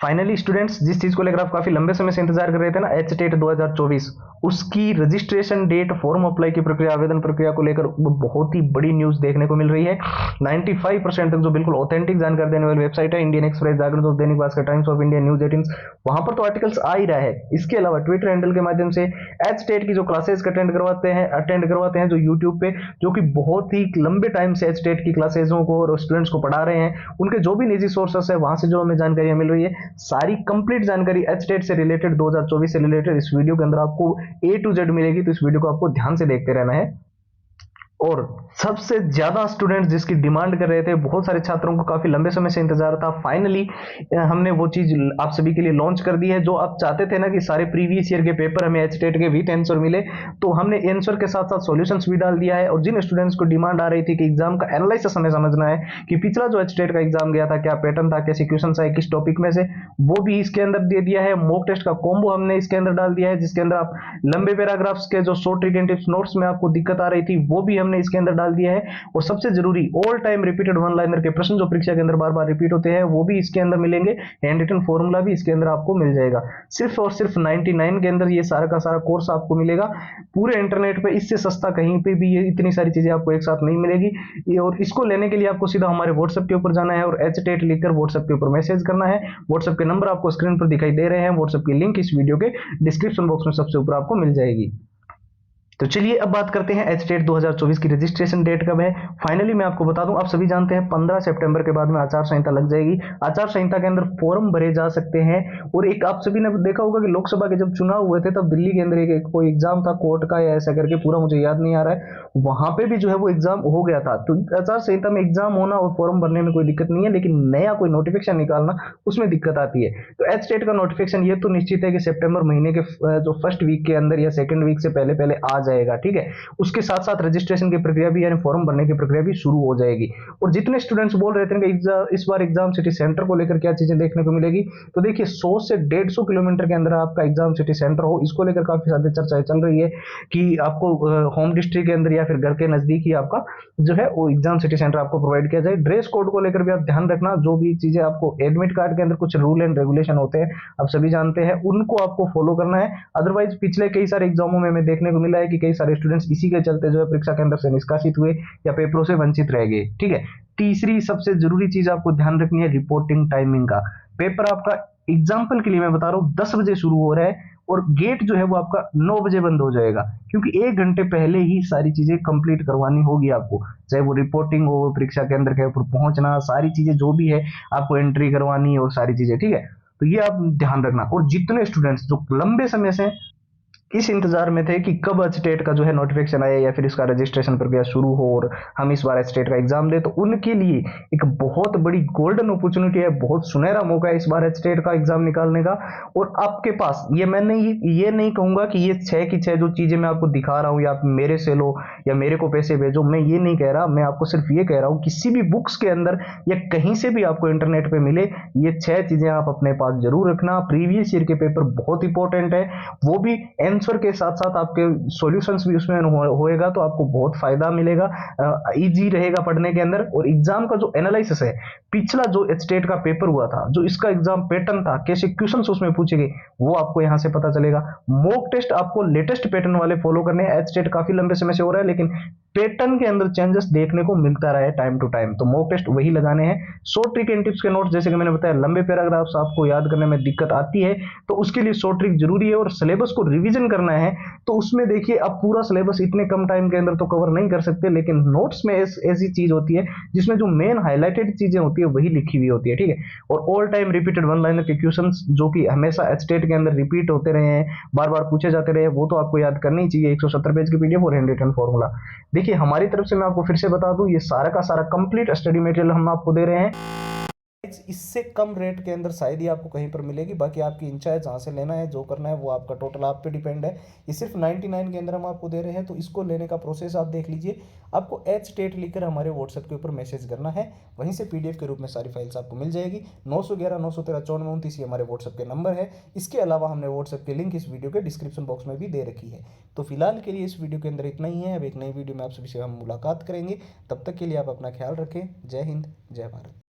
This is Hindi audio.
फाइनली स्टूडेंट्स, जिस चीज को लेकर आप काफी लंबे समय से इंतजार कर रहे थे ना, एच टेट 2024, उसकी रजिस्ट्रेशन डेट, फॉर्म अप्लाई की प्रक्रिया, आवेदन प्रक्रिया को लेकर बहुत ही बड़ी न्यूज देखने को मिल रही है। 95% तक जो बिल्कुल ऑथेंटिक जानकारी देने वाली वेबसाइट है, इंडियन एक्सप्रेस, जागरण दोस्त, Dainik Bhaskar, times of India, news 18, वहां पर तो आर्टिकल्स आ ही रहा है। इसके अलावा ट्विटर हैंडल के माध्यम से एच टेट की जो क्लासेस अटेंड करवाते हैं जो यूट्यूब पे, जो कि बहुत ही लंबे टाइम से एच टेट की क्लासेसों को और स्टूडेंट्स को पढ़ा रहे हैं, उनके जो भी निजी सोर्सेस है वहां से जो हमें जानकारियां मिल रही है, सारी कंप्लीट जानकारी एच टेट से रिलेटेड, 2024 से रिलेटेड इस वीडियो के अंदर आपको ए टू जेड मिलेगी। तो इस वीडियो को आपको ध्यान से देखते रहना है। और सबसे ज्यादा स्टूडेंट्स जिसकी डिमांड कर रहे थे, बहुत सारे छात्रों को काफी लंबे समय से इंतजार था, फाइनली हमने वो चीज आप सभी के लिए लॉन्च कर दी है। जो आप चाहते थे ना कि सारे प्रीवियस ईयर के पेपर हमें एच टेट के विथ आंसर मिले, तो हमने आंसर के साथ साथ सॉल्यूशंस भी डाल दिया है। और जिन स्टूडेंट्स को डिमांड आ रही थी कि एग्जाम का एनालिसिस हमें समझना है कि पिछला जो एच टेट का एग्जाम गया था, क्या पैटर्न था, कैसे क्वेश्चन आए, किस टॉपिक में से, वो भी इसके अंदर दे दिया है। मॉक टेस्ट का कॉम्बो हमने इसके अंदर डाल दिया है, जिसके अंदर आप लंबे पैराग्राफ्स के जो शॉर्ट रिटेन टिप्स नोट्स में आपको दिक्कत आ रही थी, वो भी हमने इसके अंदर डाल दिया है। और सबसे जरूरी, all time repeated one liner के प्रश्न जो परीक्षा के अंदर बार बार रिपीट होते हैं, वो भी इसके अंदर मिलेंगे। हैंड रिटन फॉर्मूला भी इसके अंदर आपको मिल जाएगा। सिर्फ और सिर्फ 99 के अंदर ये सारा का सारा कोर्स आपको मिलेगा पूरे इंटरनेट पे। इससे सस्ता कहीं पे भी ये इतनी सारी चीजें आपको एक साथ नहीं मिलेगी। और इसको लेने के लिए आपको सीधा हमारे व्हाट्सएप के ऊपर जाना है और एच टेट लिखकर व्हाट्सएप के ऊपर मैसेज करना है। व्हाट्सएप के नंबर आपको स्क्रीन पर दिखाई दे रहे हैं, व्हाट्सएप की लिंक इस वीडियो के डिस्क्रिप्शन बॉक्स में सबसे ऊपर आपको मिल जाएगी। तो चलिए अब बात करते हैं एच टेट 2024 की रजिस्ट्रेशन डेट कब है। फाइनली मैं आपको बता दूं, आप सभी जानते हैं 15 सितंबर के बाद में आचार संहिता लग जाएगी। आचार संहिता के अंदर फॉर्म भरे जा सकते हैं। और एक आप सभी ने देखा होगा कि लोकसभा के जब चुनाव हुए थे, तब दिल्ली के अंदर एक कोई एग्जाम था कोर्ट का या ऐसा करके, पूरा मुझे याद नहीं आ रहा है, वहां पे भी जो है वो एग्जाम हो गया था। तो आचार संहिता में एग्जाम होना और फॉर्म भरने में कोई दिक्कत नहीं है, लेकिन नया कोई नोटिफिकेशन निकालना, उसमें दिक्कत आती है। तो एच टेट का नोटिफिकेशन ये तो निश्चित है कि सितंबर महीने के जो फर्स्ट वीक के अंदर या सेकंड वीक से पहले पहले आ जाएगा, ठीक है। उसके साथ साथ रजिस्ट्रेशन की प्रक्रिया भी, यानी फॉर्म भरने की प्रक्रिया भी शुरू हो जाएगी। और जितने स्टूडेंट्स बोल रहे थे कि इस बार एग्जाम सिटी सेंटर को लेकर क्या चीजें देखने को मिलेगी, तो देखिए 100 से 150 किलोमीटर के अंदर आपका एग्जाम सिटी सेंटर हो, इसको लेकर काफी ज्यादा चर्चाएं चल रही है कि आपको होम डिस्ट्रिक्ट के अंदर या फिर घर के नजदीक ही आपका जो है वो एग्जाम सिटी सेंटर आपको प्रोवाइड किया जाए। ड्रेस कोड को लेकर भी आप ध्यान रखना, जो भी चीजें आपको एडमिट कार्ड के अंदर कुछ रूल एंड रेगुलेशन होते हैं, आप सभी जानते हैं, उनको आपको फॉलो करना है। अदरवाइज पिछले कई सारे एग्जामों में हमें देखने को मिला है कि कई सारे स्टूडेंट्स इसी के चलते जो है परीक्षा के अंदर से निष्कासित हुए या पेपरों से वंचित रह गए, ठीक है। तीसरी सबसे जरूरी चीज आपको ध्यान रखनी है रिपोर्टिंग टाइमिंग का। पेपर आपका, एग्जाम्पल के लिए मैं बता रहा हूं, 10 बजे शुरू हो रहा है और गेट जो है वो आपका 9 बजे बंद हो जाएगा, क्योंकि 1 घंटे पहले ही सारी चीजें कंप्लीट करवानी होगी आपको, चाहे वो रिपोर्टिंग हो, परीक्षा के अंदर के ऊपर पहुंचना, सारी चीजें जो भी है आपको एंट्री करवानी और सारी चीजें, ठीक है। तो ये आप ध्यान रखना। और जितने स्टूडेंट्स जो लंबे समय से इस इंतजार में थे कि कब एच टेट का जो है नोटिफिकेशन आए या फिर इसका रजिस्ट्रेशन प्रक्रिया शुरू हो और हम इस बार एच टेट का एग्जाम दे, तो उनके लिए एक बहुत बड़ी गोल्डन अपॉर्चुनिटी है, बहुत सुनहरा मौका है इस बार एच टेट का एग्जाम निकालने का। और आपके पास ये, मैं ये नहीं कहूंगा कि ये 6 की 6 जो चीजें मैं आपको दिखा रहा हूं या आप मेरे से लो या मेरे को पैसे भेजो, मैं ये नहीं कह रहा। मैं आपको सिर्फ ये कह रहा हूं, किसी भी बुक्स के अंदर या कहीं से भी आपको इंटरनेट पे मिले, ये 6 चीजें आप अपने पास जरूर रखना। प्रीवियस ईयर के पेपर बहुत इंपॉर्टेंट है, वो भी आंसर के साथ साथ आपके सॉल्यूशंस भी उसमें होएगा, तो आपको बहुत फायदा मिलेगा, इजी रहेगा पढ़ने के अंदर। और एग्जाम का जो एनालिसिस है, पिछला जो एच टेट का पेपर हुआ था, जो इसका एग्जाम पैटर्न था, कैसे क्वेश्चंस उसमें पूछे गए, वो आपको यहां से पता चलेगा। मॉक टेस्ट आपको लेटेस्ट पैटर्न वाले फॉलो करने हैं। एच टेट काफी लंबे समय से हो रहा है, लेकिन पैटर्न के अंदर चेंजेस देखने को मिलता रहा है टाइम टू टाइम, तो मॉक टेस्ट वही लगाने हैं। शॉर्ट ट्रिक एंड टिप्स के नोट्स, जैसे कि मैंने बताया, लंबे पैराग्राफ्स आपको याद करने में दिक्कत आती है, तो उसके लिए शॉर्ट ट्रिक जरूरी है। और सिलेबस को रिवीजन करना है, तो उसमें देखिए आप पूरा सिलेबस इतने कम टाइम के अंदर तो कवर नहीं कर सकते, लेकिन नोट्स में ऐसी चीज होती है जिसमें जो मेन हाईलाइटेड चीजें होती है वही लिखी हुई होती है, ठीक है। और all time repeated one liner के क्वेश्चंस जो कि हमेशा एच टेट के अंदर रिपीट होते रहे हैं, बार बार पूछे जाते रहे, वो तो आपको याद करनी ही चाहिए। 170 पेज की पीडीएफ और हैंड रिटन फॉर्मूला। देखिए हमारी तरफ से मैं आपको फिर से बता दूं, ये सारा का सारा कंप्लीट स्टडी मटेरियल हम आपको दे रहे हैं। इससे कम रेट के अंदर शायद ही आपको कहीं पर मिलेगी, बाकी आपकी इच्छा है, जहाँ से लेना है, जो करना है, वो आपका टोटल आप पे डिपेंड है। ये सिर्फ 99 के अंदर हम आपको दे रहे हैं, तो इसको लेने का प्रोसेस आप देख लीजिए। आपको एच टेट लिखकर हमारे व्हाट्सएप के ऊपर मैसेज करना है, वहीं से पीडीएफ के रूप में सारी फाइल्स आपको मिल जाएगी। 911 913 9429 ये हमारे व्हाट्सएप के नंबर है। इसके अलावा हमने व्हाट्सएप की लिंक इस वीडियो के डिस्क्रिप्शन बॉक्स में भी दे रखी है। तो फिलहाल के लिए इस वीडियो के अंदर इतना ही है। अब एक नई वीडियो में आप सभी से हम मुलाकात करेंगे, तब तक के लिए आप अपना ख्याल रखें। जय हिंद, जय भारत।